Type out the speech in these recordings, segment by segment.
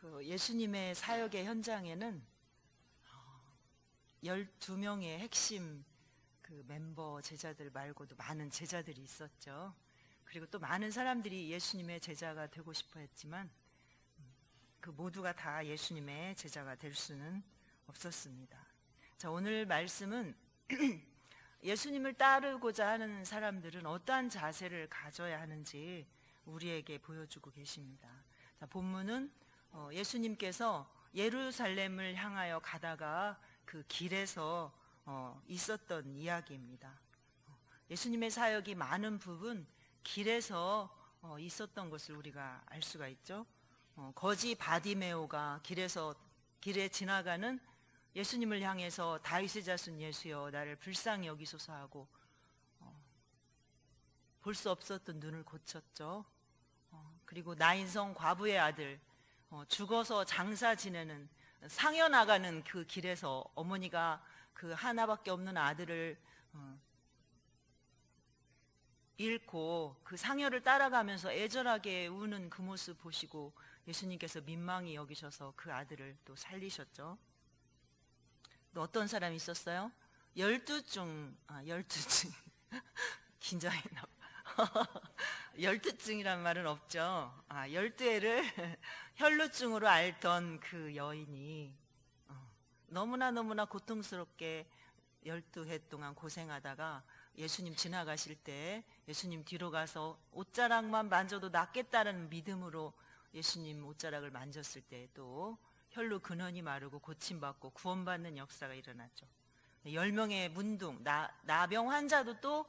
그 예수님의 사역의 현장에는 12명의 핵심 그 멤버 제자들 말고도 많은 제자들이 있었죠. 그리고 또 많은 사람들이 예수님의 제자가 되고 싶어 했지만 그 모두가 다 예수님의 제자가 될 수는 없었습니다. 자, 오늘 말씀은 예수님을 따르고자 하는 사람들은 어떠한 자세를 가져야 하는지 우리에게 보여주고 계십니다. 자, 본문은 예수님께서 예루살렘을 향하여 가다가 그 길에서 있었던 이야기입니다. 예수님의 사역이 많은 부분 길에서 있었던 것을 우리가 알 수가 있죠. 거지 바디메오가 길에 지나가는 예수님을 향해서 다윗의 자손 예수여 나를 불쌍히 여기소서 하고 볼 수 없었던 눈을 고쳤죠. 그리고 나인성 과부의 아들 죽어서 장사 지내는 상여 나가는 그 길에서 어머니가 그 하나밖에 없는 아들을 잃고 그 상여를 따라가면서 애절하게 우는 그 모습 보시고 예수님께서 민망히 여기셔서 그 아들을 또 살리셨죠. 또 어떤 사람이 있었어요? 12중 긴장했나 봐. 12중이란 말은 없죠. 12회를 혈루증으로 앓던 그 여인이 너무나 고통스럽게 12회 동안 고생하다가 예수님 지나가실 때 예수님 뒤로 가서 옷자락만 만져도 낫겠다는 믿음으로 예수님 옷자락을 만졌을 때 또 혈루 근원이 마르고 고침받고 구원받는 역사가 일어났죠. 10명의 문둥 나병 환자도 또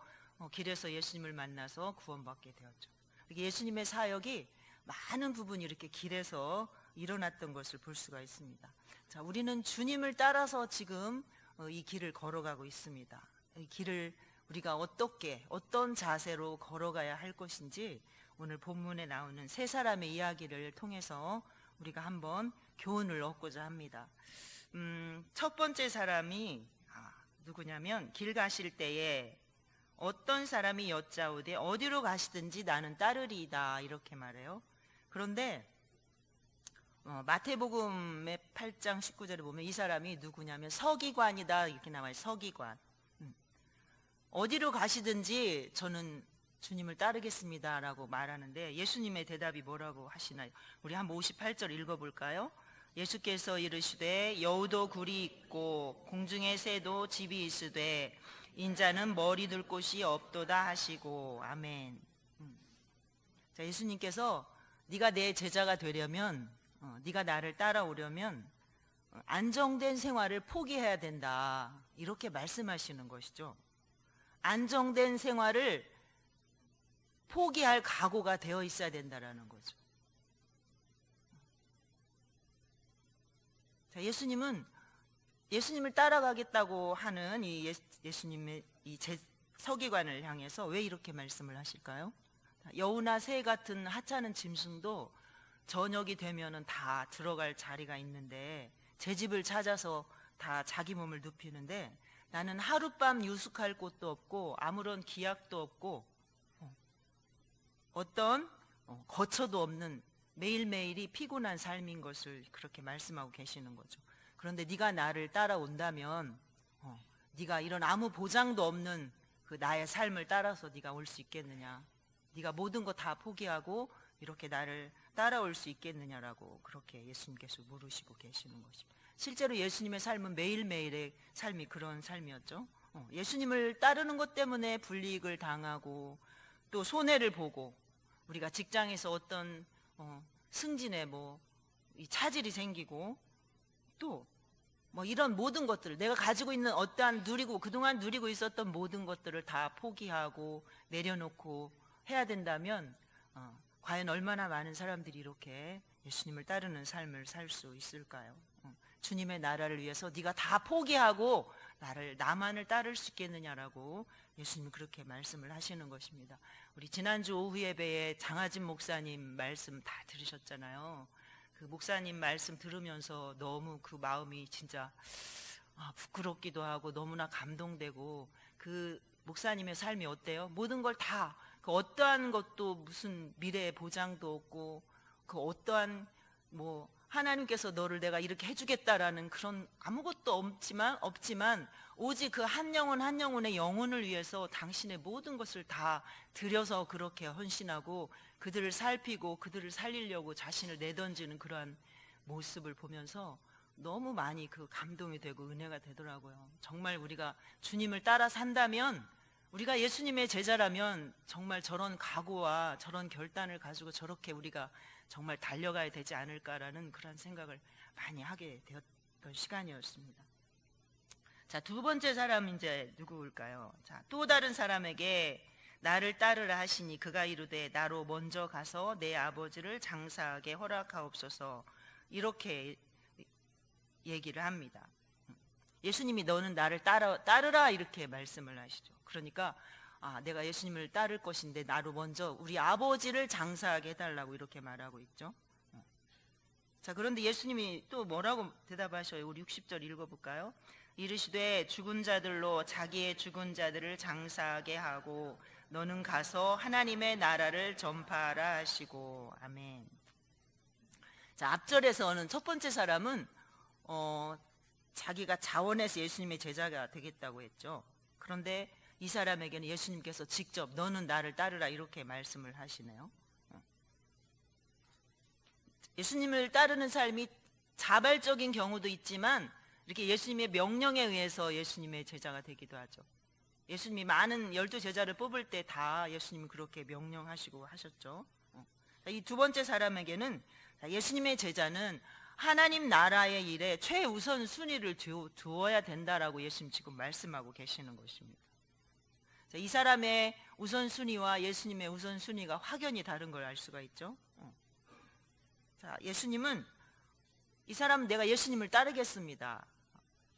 길에서 예수님을 만나서 구원받게 되었죠. 예수님의 사역이 많은 부분이 이렇게 길에서 일어났던 것을 볼 수가 있습니다. 자, 우리는 주님을 따라서 지금 이 길을 걸어가고 있습니다. 이 길을 우리가 어떤 자세로 걸어가야 할 것인지 오늘 본문에 나오는 세 사람의 이야기를 통해서 우리가 한번 교훈을 얻고자 합니다. 첫 번째 사람이 누구냐면 길 가실 때에 어떤 사람이 여짜오되 어디로 가시든지 나는 따르리이다 이렇게 말해요. 그런데 마태복음의 8장 19절에 보면 이 사람이 누구냐면 서기관이다 이렇게 나와요. 서기관. 어디로 가시든지 저는 주님을 따르겠습니다 라고 말하는데 예수님의 대답이 뭐라고 하시나요? 우리 한번 58절 읽어볼까요? 예수께서 이르시되 여우도 굴이 있고 공중의 새도 집이 있으되 인자는 머리 둘 곳이 없도다 하시고 아멘. 자, 예수님께서 네가 내 제자가 되려면 네가 나를 따라오려면 안정된 생활을 포기해야 된다 이렇게 말씀하시는 것이죠. 안정된 생활을 포기할 각오가 되어 있어야 된다라는 거죠. 자, 예수님을 따라가겠다고 하는 이 예수님의 이 서기관을 향해서 왜 이렇게 말씀을 하실까요? 여우나 새 같은 하찮은 짐승도 저녁이 되면은 다 들어갈 자리가 있는데 제 집을 찾아서 다 자기 몸을 눕히는데 나는 하룻밤 유숙할 곳도 없고 아무런 기약도 없고 어떤 거처도 없는 매일매일이 피곤한 삶인 것을 그렇게 말씀하고 계시는 거죠. 그런데 네가 나를 따라온다면 네가 이런 아무 보장도 없는 그 나의 삶을 따라서 네가 올 수 있겠느냐, 네가 모든 거 다 포기하고 이렇게 나를 따라올 수 있겠느냐라고 그렇게 예수님께서 물으시고 계시는 것입니다. 실제로 예수님의 삶은 매일매일의 삶이 그런 삶이었죠. 예수님을 따르는 것 때문에 불이익을 당하고 또 손해를 보고 우리가 직장에서 어떤 승진에 이 차질이 생기고 또 이런 모든 것들을 내가 가지고 있는 어떠한 그동안 누리고 있었던 모든 것들을 다 포기하고 내려놓고 해야 된다면 과연 얼마나 많은 사람들이 이렇게 예수님을 따르는 삶을 살 수 있을까요? 주님의 나라를 위해서 네가 다 포기하고 나만을 따를 수 있겠느냐라고 예수님이 그렇게 말씀을 하시는 것입니다. 우리 지난주 오후 예배에 장하진 목사님 말씀 다 들으셨잖아요. 그 목사님 말씀 들으면서 너무 그 마음이 진짜 부끄럽기도 하고 너무나 감동되고 그 목사님의 삶이 어때요? 모든 걸 다 그 어떠한 것도 무슨 미래의 보장도 없고 그 어떠한 하나님께서 너를 내가 이렇게 해주겠다라는 그런 아무것도 없지만 오직 그 한 영혼 한 영혼의 영혼을 위해서 당신의 모든 것을 다 들여서 그렇게 헌신하고 그들을 살피고 그들을 살리려고 자신을 내던지는 그러한 모습을 보면서 너무 많이 그 감동이 되고 은혜가 되더라고요. 정말 우리가 주님을 따라 산다면, 우리가 예수님의 제자라면 정말 저런 각오와 저런 결단을 가지고 저렇게 우리가 정말 달려가야 되지 않을까라는 그런 생각을 많이 하게 되었던 시간이었습니다. 자, 두 번째 사람은 이제 누구일까요? 자, 또 다른 사람에게 나를 따르라 하시니 그가 이르되 나로 먼저 가서 내 아버지를 장사하게 허락하옵소서, 이렇게 얘기를 합니다. 예수님이 너는 나를 따르라 이렇게 말씀을 하시죠. 그러니까 내가 예수님을 따를 것인데 나로 먼저 우리 아버지를 장사하게 해달라고 이렇게 말하고 있죠. 자, 그런데 예수님이 또 뭐라고 대답하셔요? 우리 60절 읽어볼까요? 이르시되 죽은 자들로 자기의 죽은 자들을 장사하게 하고 너는 가서 하나님의 나라를 전파하라 하시고. 아멘. 자, 앞절에서는 첫 번째 사람은 자기가 자원해서 예수님의 제자가 되겠다고 했죠. 그런데 이 사람에게는 예수님께서 직접 너는 나를 따르라 이렇게 말씀을 하시네요. 예수님을 따르는 삶이 자발적인 경우도 있지만 이렇게 예수님의 명령에 의해서 예수님의 제자가 되기도 하죠. 예수님이 많은 12제자를 뽑을 때 다 예수님이 그렇게 명령하시고 하셨죠. 이 두 번째 사람에게는 예수님의 제자는 하나님 나라의 일에 최우선 순위를 두어야 된다라고 예수님 지금 말씀하고 계시는 것입니다. 자, 이 사람의 우선순위와 예수님의 우선순위가 확연히 다른 걸 알 수가 있죠. 자, 예수님은 이 사람은 내가 예수님을 따르겠습니다.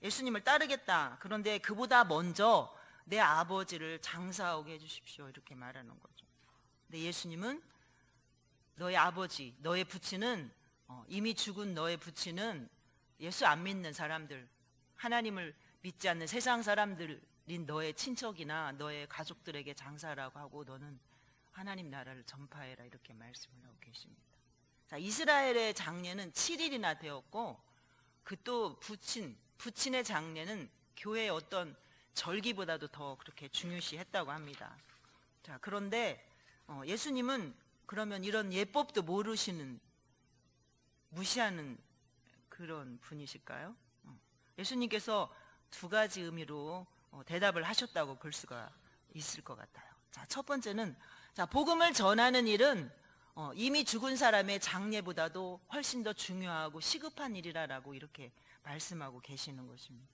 예수님을 따르겠다. 그런데 그보다 먼저 내 아버지를 장사하게 해주십시오. 이렇게 말하는 거죠. 근데 예수님은 너의 아버지, 너의 부친은 이미 죽은 너의 부친은 예수 안 믿는 사람들, 하나님을 믿지 않는 세상 사람들인 너의 친척이나 너의 가족들에게 장사라고 하고 너는 하나님 나라를 전파해라 이렇게 말씀을 하고 계십니다. 자, 이스라엘의 장례는 7일이나 되었고 그 또 부친의 장례는 교회의 어떤 절기보다도 더 그렇게 중요시했다고 합니다. 자, 그런데 예수님은 그러면 이런 예법도 모르시는, 무시하는 그런 분이실까요? 예수님께서 두 가지 의미로 대답을 하셨다고 볼 수가 있을 것 같아요. 자, 첫 번째는 복음을 전하는 일은 이미 죽은 사람의 장례보다도 훨씬 더 중요하고 시급한 일이라고 이렇게 말씀하고 계시는 것입니다.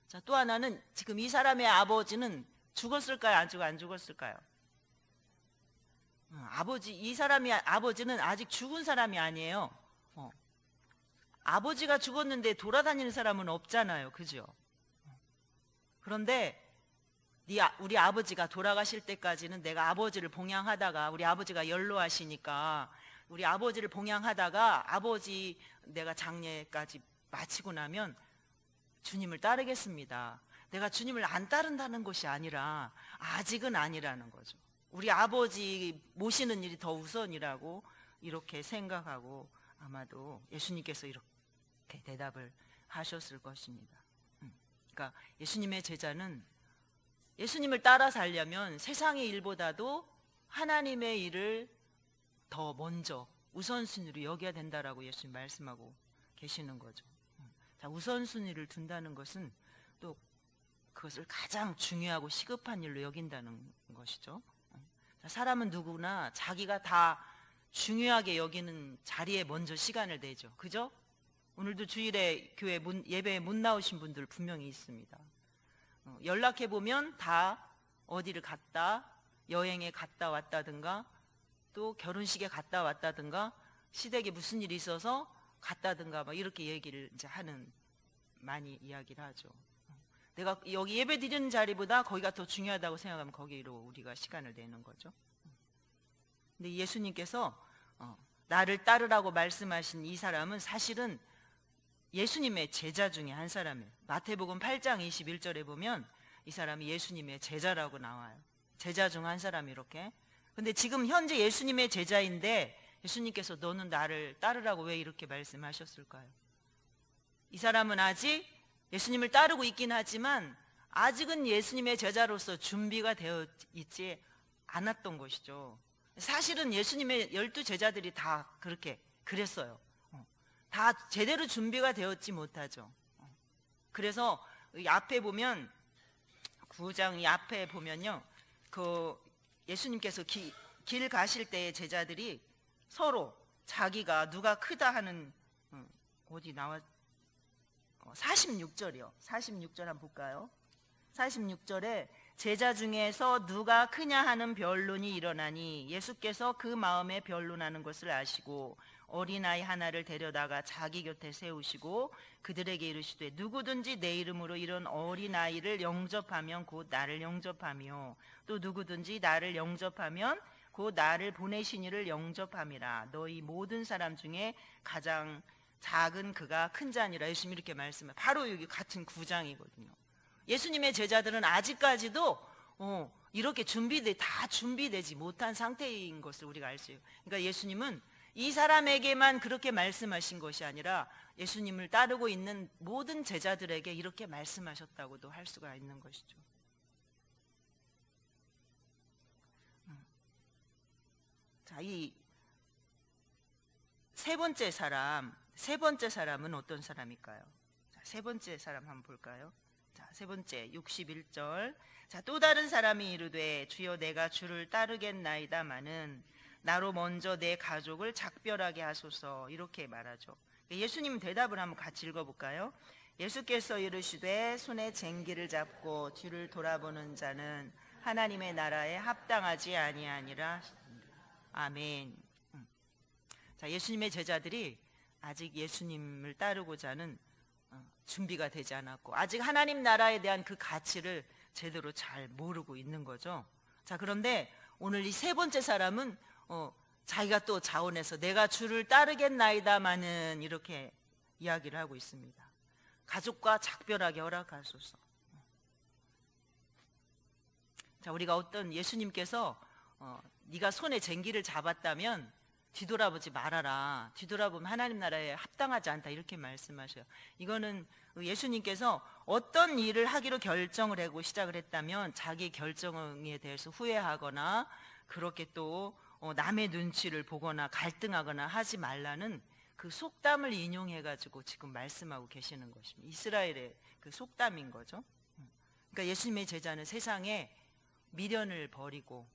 자, 또 하나는 지금 이 사람의 아버지는 죽었을까요? 안 죽었을까요? 이 사람의 아버지는 아직 죽은 사람이 아니에요. 아버지가 죽었는데 돌아다니는 사람은 없잖아요. 그죠? 그런데 우리 아버지가 돌아가실 때까지는 내가 아버지를 봉양하다가, 우리 아버지가 연로하시니까 우리 아버지를 봉양하다가 아버지 내가 장례까지 마치고 나면 주님을 따르겠습니다. 내가 주님을 안 따른다는 것이 아니라 아직은 아니라는 거죠. 우리 아버지 모시는 일이 더 우선이라고 이렇게 생각하고 아마도 예수님께서 이렇게 대답을 하셨을 것입니다. 그러니까 예수님의 제자는 예수님을 따라 살려면 세상의 일보다도 하나님의 일을 더 먼저 우선순위로 여겨야 된다라고 예수님 말씀하고 계시는 거죠. 자, 우선순위를 둔다는 것은 또 그것을 가장 중요하고 시급한 일로 여긴다는 것이죠. 자, 사람은 누구나 자기가 다 중요하게 여기는 자리에 먼저 시간을 내죠. 그죠? 오늘도 주일에 교회 예배에 못 나오신 분들 분명히 있습니다. 연락해보면 다 어디를 갔다, 여행에 갔다 왔다든가 또 결혼식에 갔다 왔다든가 시댁에 무슨 일이 있어서 갔다든가 막 이렇게 얘기를 이제 많이 이야기를 하죠. 내가 여기 예배 드리는 자리보다 거기가 더 중요하다고 생각하면 거기로 우리가 시간을 내는 거죠. 근데 예수님께서 나를 따르라고 말씀하신 이 사람은 사실은 예수님의 제자 중에 한 사람이에요. 마태복음 8장 21절에 보면 이 사람이 예수님의 제자라고 나와요. 제자 중 한 사람이 이렇게. 근데 지금 현재 예수님의 제자인데 예수님께서 너는 나를 따르라고 왜 이렇게 말씀하셨을까요? 이 사람은 아직 예수님을 따르고 있긴 하지만 아직은 예수님의 제자로서 준비가 되어 있지 않았던 것이죠. 사실은 예수님의 12 제자들이 다 그렇게 그랬어요. 다 제대로 준비가 되었지 못하죠. 그래서 이 앞에 보면 9장 이 앞에 보면요, 그 예수님께서 길 가실 때의 제자들이 서로 자기가 누가 크다 하는, 어디 나와, 46절이요. 46절 한번 볼까요? 46절에 제자 중에서 누가 크냐 하는 변론이 일어나니 예수께서 그 마음에 변론하는 것을 아시고 어린아이 하나를 데려다가 자기 곁에 세우시고 그들에게 이르시되 누구든지 내 이름으로 이런 어린아이를 영접하면 곧 나를 영접하며 또 누구든지 나를 영접하면 곧 나를 보내신 이를 영접함이라. 너희 모든 사람 중에 가장 작은 그가 큰 자니라. 예수님이 이렇게 말씀해요. 바로 여기 같은 9장이거든요. 예수님의 제자들은 아직까지도 이렇게 다 준비되지 못한 상태인 것을 우리가 알 수 있어요. 그러니까 예수님은 이 사람에게만 그렇게 말씀하신 것이 아니라 예수님을 따르고 있는 모든 제자들에게 이렇게 말씀하셨다고도 할 수가 있는 것이죠. 자, 이 세 번째 사람은 어떤 사람일까요? 자, 세 번째 사람 한번 볼까요? 자, 세 번째 61절. 자, 또 다른 사람이 이르되 주여 내가 주를 따르겠나이다마는 나로 먼저 내 가족을 작별하게 하소서. 이렇게 말하죠. 예수님 대답을 한번 같이 읽어볼까요? 예수께서 이르시되 손에 쟁기를 잡고 뒤를 돌아보는 자는 하나님의 나라에 합당하지 아니하니라. 아멘. 자, 예수님의 제자들이 아직 예수님을 따르고자 하는 준비가 되지 않았고 아직 하나님 나라에 대한 그 가치를 제대로 잘 모르고 있는 거죠. 자, 그런데 오늘 이 세 번째 사람은 자기가 또 자원해서 내가 주를 따르겠나이다마는 이렇게 이야기를 하고 있습니다. 가족과 작별하게 허락하소서. 자, 우리가 어떤 예수님께서 네가 손에 쟁기를 잡았다면 뒤돌아보지 말아라. 뒤돌아보면 하나님 나라에 합당하지 않다. 이렇게 말씀하셔요. 이거는 예수님께서 어떤 일을 하기로 결정을 하고 시작을 했다면 자기 결정에 대해서 후회하거나 그렇게 또 남의 눈치를 보거나 갈등하거나 하지 말라는 그 속담을 인용해가지고 지금 말씀하고 계시는 것입니다. 이스라엘의 그 속담인 거죠. 그러니까 예수님의 제자는 세상에 미련을 버리고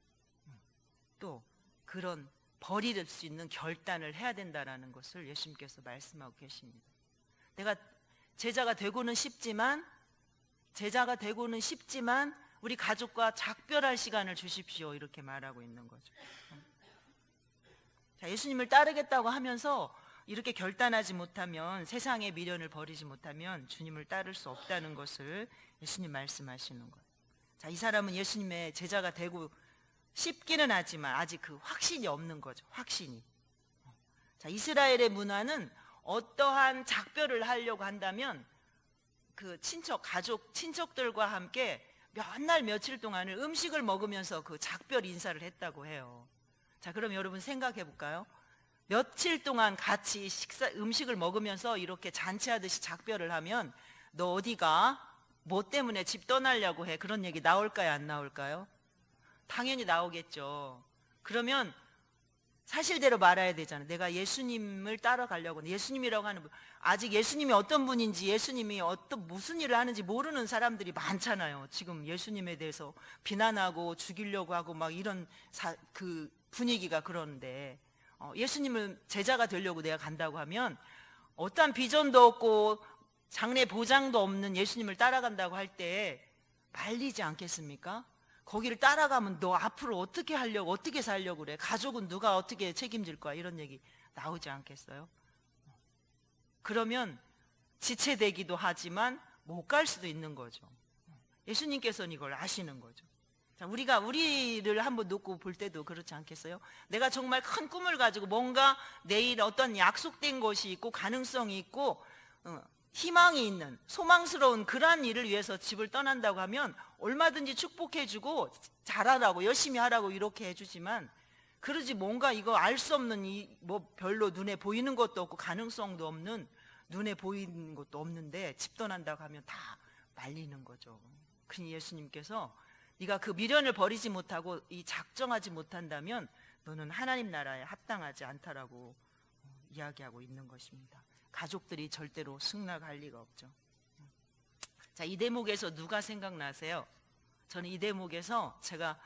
또 그런 버릴 수 있는 결단을 해야 된다는 것을 예수님께서 말씀하고 계십니다. 내가 제자가 되고는 싶지만 우리 가족과 작별할 시간을 주십시오. 이렇게 말하고 있는 거죠. 자, 예수님을 따르겠다고 하면서 이렇게 결단하지 못하면, 세상의 미련을 버리지 못하면 주님을 따를 수 없다는 것을 예수님 말씀하시는 거예요. 자, 이 사람은 예수님의 제자가 되고 싶기는 하지만 아직 그 확신이 없는 거죠. 확신이. 자, 이스라엘의 문화는 어떠한 작별을 하려고 한다면 그 친척들과 함께 몇 날 며칠 동안을 음식을 먹으면서 그 작별 인사를 했다고 해요. 자, 그럼 여러분 생각해 볼까요? 며칠 동안 같이 음식을 먹으면서 이렇게 잔치하듯이 작별을 하면 너 어디가? 뭐 때문에 집 떠나려고 해? 그런 얘기 나올까요? 안 나올까요? 당연히 나오겠죠. 그러면 사실대로 말해야 되잖아요. 내가 예수님을 따라가려고, 예수님이라고 하는 분, 아직 예수님이 어떤 분인지, 예수님이 무슨 일을 하는지 모르는 사람들이 많잖아요. 지금 예수님에 대해서 비난하고 죽이려고 하고 막 이런 그 분위기가 그러는데, 예수님을 제자가 되려고 내가 간다고 하면 어떠한 비전도 없고 장래 보장도 없는 예수님을 따라간다고 할 때 말리지 않겠습니까? 거기를 따라가면 너 앞으로 어떻게 하려고, 어떻게 살려고 그래? 가족은 누가 어떻게 책임질 거야? 이런 얘기 나오지 않겠어요? 그러면 지체되기도 하지만 못 갈 수도 있는 거죠. 예수님께서는 이걸 아시는 거죠. 자, 우리를 한번 놓고 볼 때도 그렇지 않겠어요? 내가 정말 큰 꿈을 가지고 뭔가 내일 어떤 약속된 것이 있고 가능성이 있고 희망이 있는, 소망스러운 그러한 일을 위해서 집을 떠난다고 하면 얼마든지 축복해주고 잘하라고, 열심히 하라고 이렇게 해주지만 그러지 뭔가 이거 알 수 없는 뭐 별로 눈에 보이는 것도 없고 가능성도 없는, 눈에 보이는 것도 없는데 집 떠난다고 하면 다 말리는 거죠. 그러니 예수님께서 네가 그 미련을 버리지 못하고 이 작정하지 못한다면 너는 하나님 나라에 합당하지 않다라고 이야기하고 있는 것입니다. 가족들이 절대로 승낙할 리가 없죠. 자, 이 대목에서 누가 생각나세요? 저는 이 대목에서 제가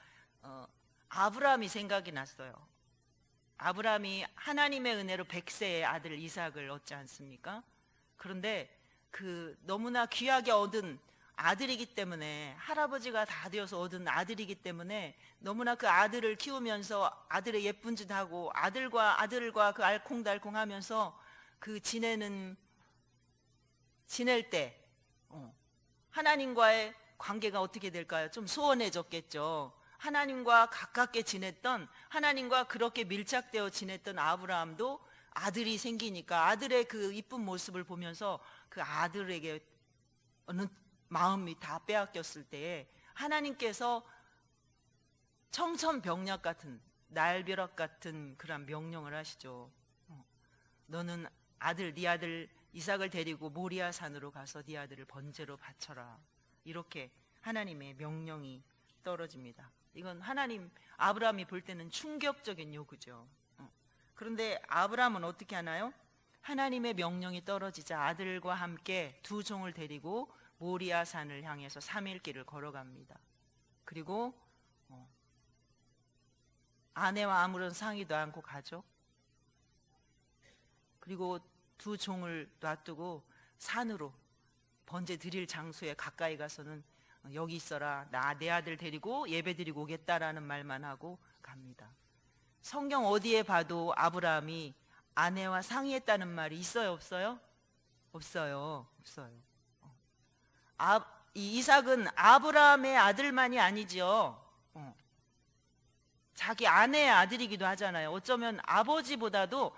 아브라함이 생각이 났어요. 아브라함이 하나님의 은혜로 100세의 아들 이삭을 얻지 않습니까? 그런데 그 너무나 귀하게 얻은 아들이기 때문에, 할아버지가 다 되어서 얻은 아들이기 때문에 너무나 그 아들을 키우면서 아들의 예쁜 짓 하고 아들과 그 알콩달콩 하면서 그 지낼 때 하나님과의 관계가 어떻게 될까요? 좀 소원해졌겠죠. 하나님과 가깝게 지냈던, 하나님과 그렇게 밀착되어 지냈던 아브라함도 아들이 생기니까 아들의 그 이쁜 모습을 보면서 그 아들에게 어느 마음이 다 빼앗겼을 때에 하나님께서 청천벽력 같은, 날벼락 같은 그런 명령을 하시죠. 너는 네 아들 이삭을 데리고 모리아 산으로 가서 네 아들을 번제로 바쳐라. 이렇게 하나님의 명령이 떨어집니다. 이건 아브라함이 볼 때는 충격적인 요구죠. 그런데 아브라함은 어떻게 하나요? 하나님의 명령이 떨어지자 아들과 함께 두 종을 데리고 모리아 산을 향해서 3일 길을 걸어갑니다. 그리고 아내와 아무런 상의도 않고 가죠. 그리고 두 종을 놔두고 산으로, 번제 드릴 장소에 가까이 가서는 여기 있어라, 내 아들 데리고 예배 드리고 오겠다라는 말만 하고 갑니다. 성경 어디에 봐도 아브라함이 아내와 상의했다는 말이 있어요, 없어요? 없어요. 이 이삭은 아브라함의 아들만이 아니죠. 자기 아내의 아들이기도 하잖아요. 어쩌면 아버지보다도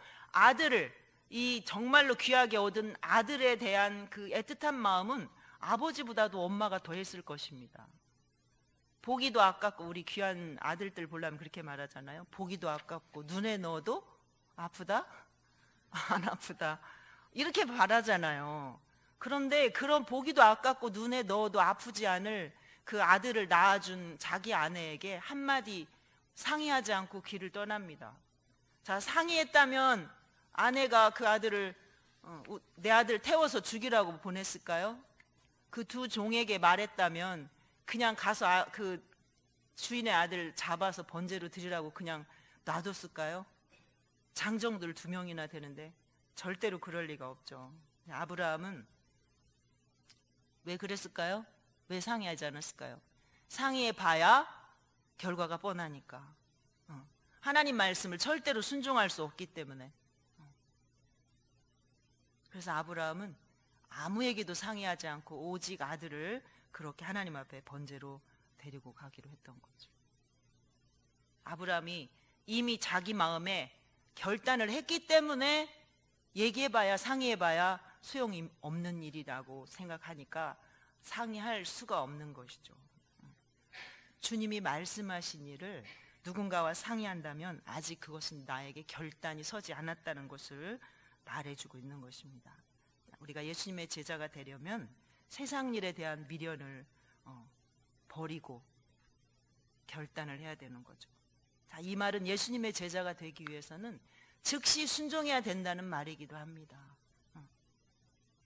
이 정말로 귀하게 얻은 아들에 대한 그 애틋한 마음은 아버지보다도 엄마가 더 했을 것입니다. 보기도 아깝고, 우리 귀한 아들들 보려면 그렇게 말하잖아요. 보기도 아깝고 눈에 넣어도 아프다? 안 아프다, 이렇게 말하잖아요. 그런데 그런 보기도 아깝고 눈에 넣어도 아프지 않을 그 아들을 낳아준 자기 아내에게 한마디 상의하지 않고 길을 떠납니다. 자, 상의했다면 아내가 그 아들을 내 아들 태워서 죽이라고 보냈을까요? 그 두 종에게 말했다면 그냥 가서 그 주인의 아들 잡아서 번제로 드리라고 그냥 놔뒀을까요? 장정들 2명이나 되는데 절대로 그럴 리가 없죠. 아브라함은 왜 그랬을까요? 왜 상의하지 않았을까요? 상의해 봐야 결과가 뻔하니까. 하나님 말씀을 절대로 순종할 수 없기 때문에. 그래서 아브라함은 아무에게도 상의하지 않고 오직 아들을 그렇게 하나님 앞에 번제로 데리고 가기로 했던 거죠. 아브라함이 이미 자기 마음에 결단을 했기 때문에 얘기해봐야, 상의해봐야 소용이 없는 일이라고 생각하니까 상의할 수가 없는 것이죠. 주님이 말씀하신 일을 누군가와 상의한다면 아직 그것은 나에게 결단이 서지 않았다는 것을 말해주고 있는 것입니다. 우리가 예수님의 제자가 되려면 세상 일에 대한 미련을 버리고 결단을 해야 되는 거죠. 자, 이 말은 예수님의 제자가 되기 위해서는 즉시 순종해야 된다는 말이기도 합니다.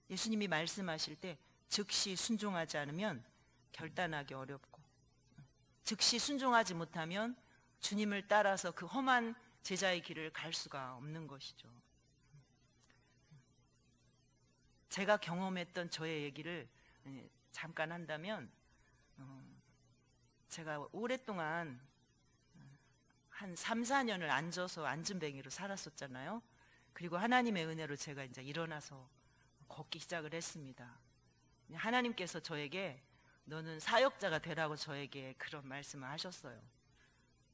예수님이 말씀하실 때 즉시 순종하지 않으면 결단하기 어렵고, 즉시 순종하지 못하면 주님을 따라서 그 험한 제자의 길을 갈 수가 없는 것이죠. 제가 경험했던 저의 얘기를 잠깐 한다면, 제가 오랫동안 한 3, 4년을 앉아서 앉은뱅이로 살았었잖아요. 그리고 하나님의 은혜로 제가 이제 일어나서 걷기 시작을 했습니다. 하나님께서 저에게 너는 사역자가 되라고 저에게 그런 말씀을 하셨어요.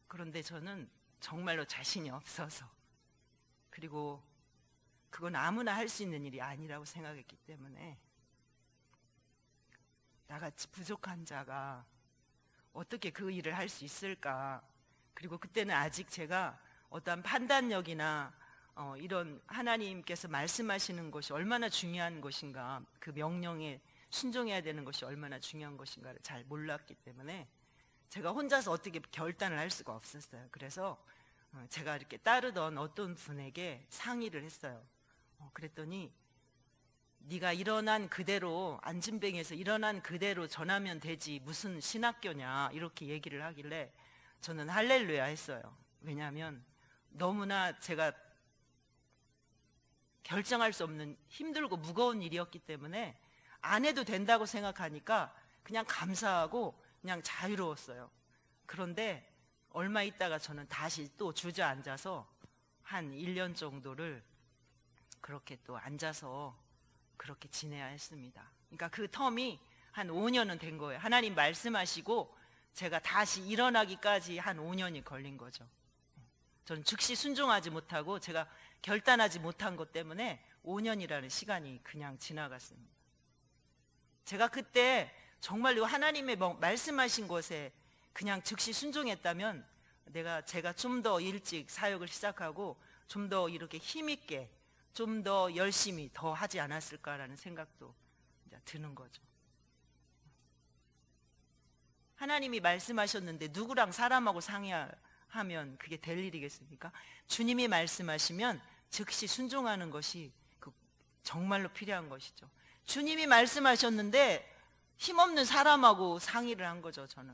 그런데 저는 정말로 자신이 없어서, 그리고 그건 아무나 할 수 있는 일이 아니라고 생각했기 때문에, 나같이 부족한 자가 어떻게 그 일을 할 수 있을까. 그리고 그때는 아직 제가 어떠한 판단력이나 이런 하나님께서 말씀하시는 것이 얼마나 중요한 것인가, 그 명령에 순종해야 되는 것이 얼마나 중요한 것인가를 잘 몰랐기 때문에 제가 혼자서 어떻게 결단을 할 수가 없었어요. 그래서 제가 이렇게 따르던 어떤 분에게 상의를 했어요. 그랬더니 네가 일어난 그대로, 안진뱅에서 일어난 그대로 전하면 되지 무슨 신학교냐, 이렇게 얘기를 하길래 저는 할렐루야 했어요. 왜냐하면 너무나 제가 결정할 수 없는 힘들고 무거운 일이었기 때문에 안 해도 된다고 생각하니까 그냥 감사하고 그냥 자유로웠어요. 그런데 얼마 있다가 저는 다시 또 주저앉아서 한 1년 정도를 그렇게 또 앉아서 그렇게 지내야 했습니다. 그러니까 그 텀이 한 5년은 된 거예요. 하나님 말씀하시고 제가 다시 일어나기까지 한 5년이 걸린 거죠. 저는 즉시 순종하지 못하고 제가 결단하지 못한 것 때문에 5년이라는 시간이 그냥 지나갔습니다. 제가 그때 정말로 하나님의 말씀하신 것에 그냥 즉시 순종했다면 제가 좀 더 일찍 사역을 시작하고 좀 더 이렇게 힘있게 좀 더 열심히 더 하지 않았을까라는 생각도 이제 드는 거죠. 하나님이 말씀하셨는데 누구랑 사람하고 상의하면 그게 될 일이겠습니까? 주님이 말씀하시면 즉시 순종하는 것이 정말로 필요한 것이죠. 주님이 말씀하셨는데 힘없는 사람하고 상의를 한 거죠. 저는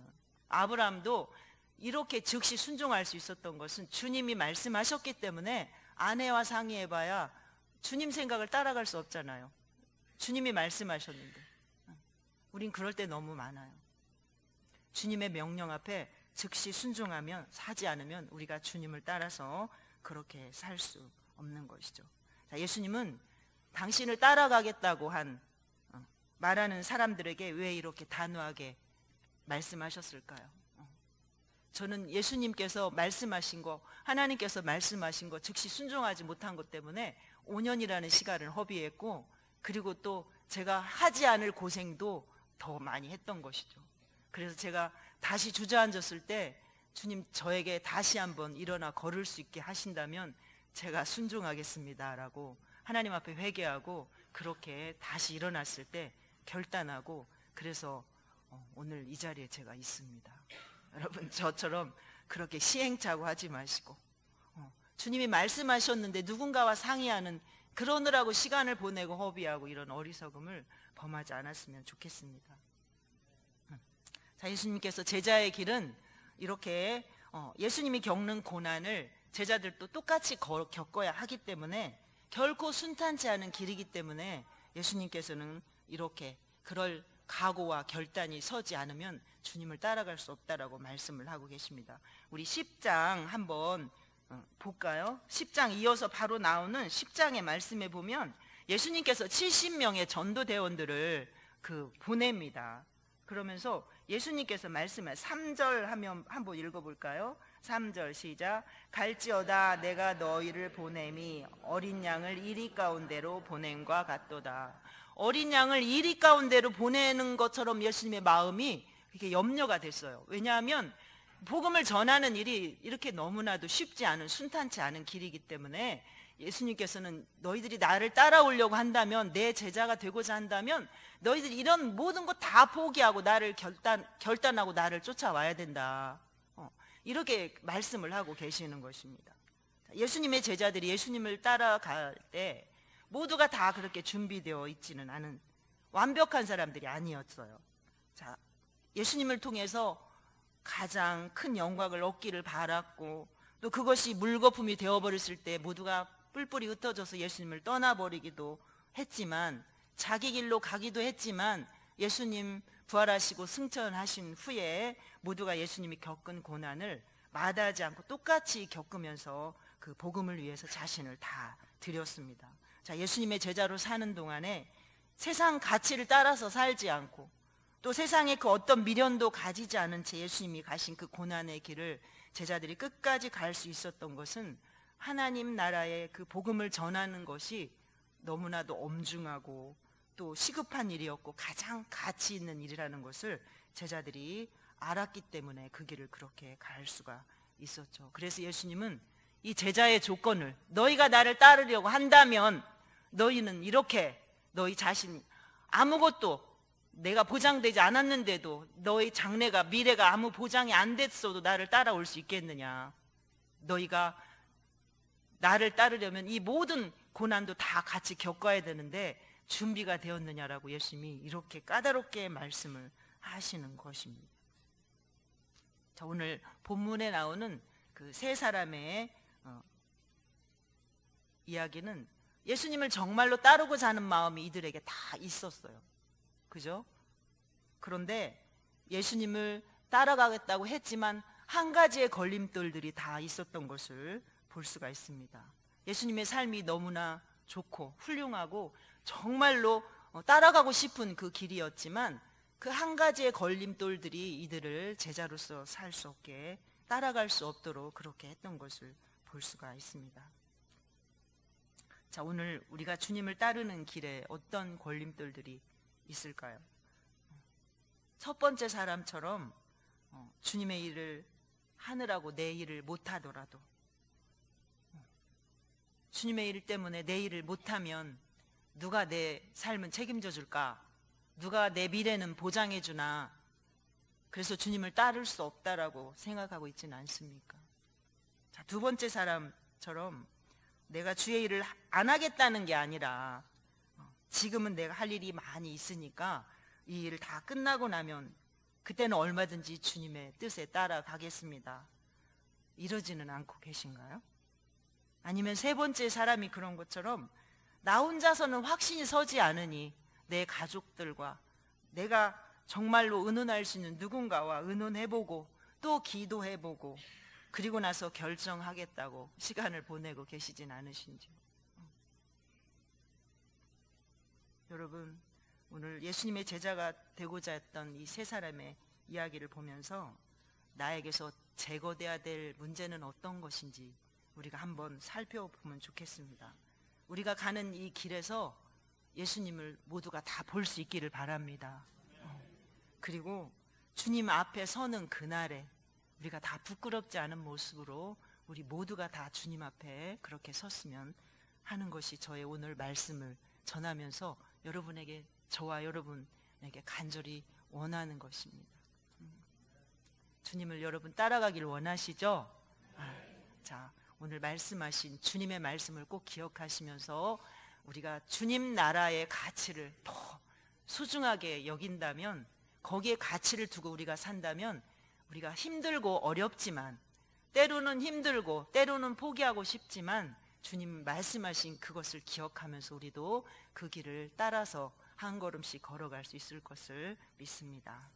아브라함도 이렇게 즉시 순종할 수 있었던 것은 주님이 말씀하셨기 때문에 아내와 상의해봐야 주님 생각을 따라갈 수 없잖아요. 주님이 말씀하셨는데. 우린 그럴 때 너무 많아요. 주님의 명령 앞에 즉시 순종하면, 사지 않으면 우리가 주님을 따라서 그렇게 살 수 없는 것이죠. 자, 예수님은 당신을 따라가겠다고 말하는 사람들에게 왜 이렇게 단호하게 말씀하셨을까요? 저는 예수님께서 말씀하신 거, 하나님께서 말씀하신 거 즉시 순종하지 못한 것 때문에 5년이라는 시간을 허비했고, 그리고 또 제가 하지 않을 고생도 더 많이 했던 것이죠. 그래서 제가 다시 주저앉았을 때 주님 저에게 다시 한번 일어나 걸을 수 있게 하신다면 제가 순종하겠습니다라고 하나님 앞에 회개하고 그렇게 다시 일어났을 때 결단하고, 그래서 오늘 이 자리에 제가 있습니다. 여러분, 저처럼 그렇게 시행착오 하지 마시고 주님이 말씀하셨는데 누군가와 상의하는, 그러느라고 시간을 보내고 허비하고 이런 어리석음을 범하지 않았으면 좋겠습니다. 자, 예수님께서 제자의 길은 이렇게 예수님이 겪는 고난을 제자들도 똑같이 겪어야 하기 때문에 결코 순탄치 않은 길이기 때문에 예수님께서는 이렇게 그럴 각오와 결단이 서지 않으면 주님을 따라갈 수 없다라고 말씀을 하고 계십니다. 우리 10장 한번 볼까요? 10장 이어서 바로 나오는 10장의 말씀에 보면 예수님께서 70명의 전도대원들을 보냅니다. 그러면서 예수님께서 말씀을 3절 하면 한번 읽어볼까요? 3절 시작. 갈지어다 내가 너희를 보냄이 어린 양을 이리 가운데로 보냄과 같도다. 어린 양을 이리 가운데로 보내는 것처럼 예수님의 마음이 이렇게 염려가 됐어요. 왜냐하면 복음을 전하는 일이 이렇게 너무나도 쉽지 않은, 순탄치 않은 길이기 때문에 예수님께서는 너희들이 나를 따라오려고 한다면, 내 제자가 되고자 한다면 너희들이 이런 모든 것 다 포기하고 나를 결단하고 나를 쫓아와야 된다. 이렇게 말씀을 하고 계시는 것입니다. 예수님의 제자들이 예수님을 따라갈 때 모두가 다 그렇게 준비되어 있지는 않은 완벽한 사람들이 아니었어요. 자, 예수님을 통해서 가장 큰 영광을 얻기를 바랐고, 또 그것이 물거품이 되어버렸을 때 모두가 뿔뿔이 흩어져서 예수님을 떠나버리기도 했지만, 자기 길로 가기도 했지만, 예수님 부활하시고 승천하신 후에 모두가 예수님이 겪은 고난을 마다하지 않고 똑같이 겪으면서 그 복음을 위해서 자신을 다 드렸습니다. 자, 예수님의 제자로 사는 동안에 세상 가치를 따라서 살지 않고 또 세상의 그 어떤 미련도 가지지 않은 채 예수님이 가신 그 고난의 길을 제자들이 끝까지 갈 수 있었던 것은 하나님 나라의 그 복음을 전하는 것이 너무나도 엄중하고 또 시급한 일이었고 가장 가치 있는 일이라는 것을 제자들이 알았기 때문에 그 길을 그렇게 갈 수가 있었죠. 그래서 예수님은 이 제자의 조건을, 너희가 나를 따르려고 한다면 너희는 이렇게, 너희 자신 아무것도 내가 보장되지 않았는데도, 너희 장래가, 미래가 아무 보장이 안 됐어도 나를 따라올 수 있겠느냐. 너희가 나를 따르려면 이 모든 고난도 다 같이 겪어야 되는데 준비가 되었느냐라고 예수님이 이렇게 까다롭게 말씀을 하시는 것입니다. 자, 오늘 본문에 나오는 그 세 사람의 이야기는 예수님을 정말로 따르고자 하는 마음이 이들에게 다 있었어요. 그죠? 그런데 예수님을 따라가겠다고 했지만 한 가지의 걸림돌들이 다 있었던 것을 볼 수가 있습니다. 예수님의 삶이 너무나 좋고 훌륭하고 정말로 따라가고 싶은 그 길이었지만 그 한 가지의 걸림돌들이 이들을 제자로서 살 수 없게, 따라갈 수 없도록 그렇게 했던 것을 볼 수가 있습니다. 자, 오늘 우리가 주님을 따르는 길에 어떤 걸림돌들이 있을까요? 첫 번째 사람처럼 주님의 일을 하느라고 내 일을 못하더라도, 주님의 일 때문에 내 일을 못하면 누가 내 삶은 책임져 줄까? 누가 내 미래는 보장해 주나? 그래서 주님을 따를 수 없다라고 생각하고 있지는 않습니까? 자, 두 번째 사람처럼 내가 주의 일을 안 하겠다는 게 아니라 지금은 내가 할 일이 많이 있으니까 이 일 다 끝나고 나면 그때는 얼마든지 주님의 뜻에 따라가겠습니다. 이러지는 않고 계신가요? 아니면 세 번째 사람이 그런 것처럼 나 혼자서는 확신이 서지 않으니 내 가족들과 내가 정말로 의논할 수 있는 누군가와 의논해보고 또 기도해보고 그리고 나서 결정하겠다고 시간을 보내고 계시진 않으신지요? 여러분, 오늘 예수님의 제자가 되고자 했던 이 세 사람의 이야기를 보면서 나에게서 제거돼야 될 문제는 어떤 것인지 우리가 한번 살펴보면 좋겠습니다. 우리가 가는 이 길에서 예수님을 모두가 다 볼 수 있기를 바랍니다. 그리고 주님 앞에 서는 그날에 우리가 다 부끄럽지 않은 모습으로 우리 모두가 다 주님 앞에 그렇게 섰으면 하는 것이 저의 오늘 말씀을 전하면서 여러분에게, 저와 여러분에게 간절히 원하는 것입니다. 주님을 여러분 따라가길 원하시죠? 자, 오늘 말씀하신 주님의 말씀을 꼭 기억하시면서 우리가 주님 나라의 가치를 더 소중하게 여긴다면, 거기에 가치를 두고 우리가 산다면 우리가 힘들고 어렵지만, 때로는 힘들고 때로는 포기하고 싶지만 주님 말씀하신 그것을 기억하면서 우리도 그 길을 따라서 한 걸음씩 걸어갈 수 있을 것을 믿습니다.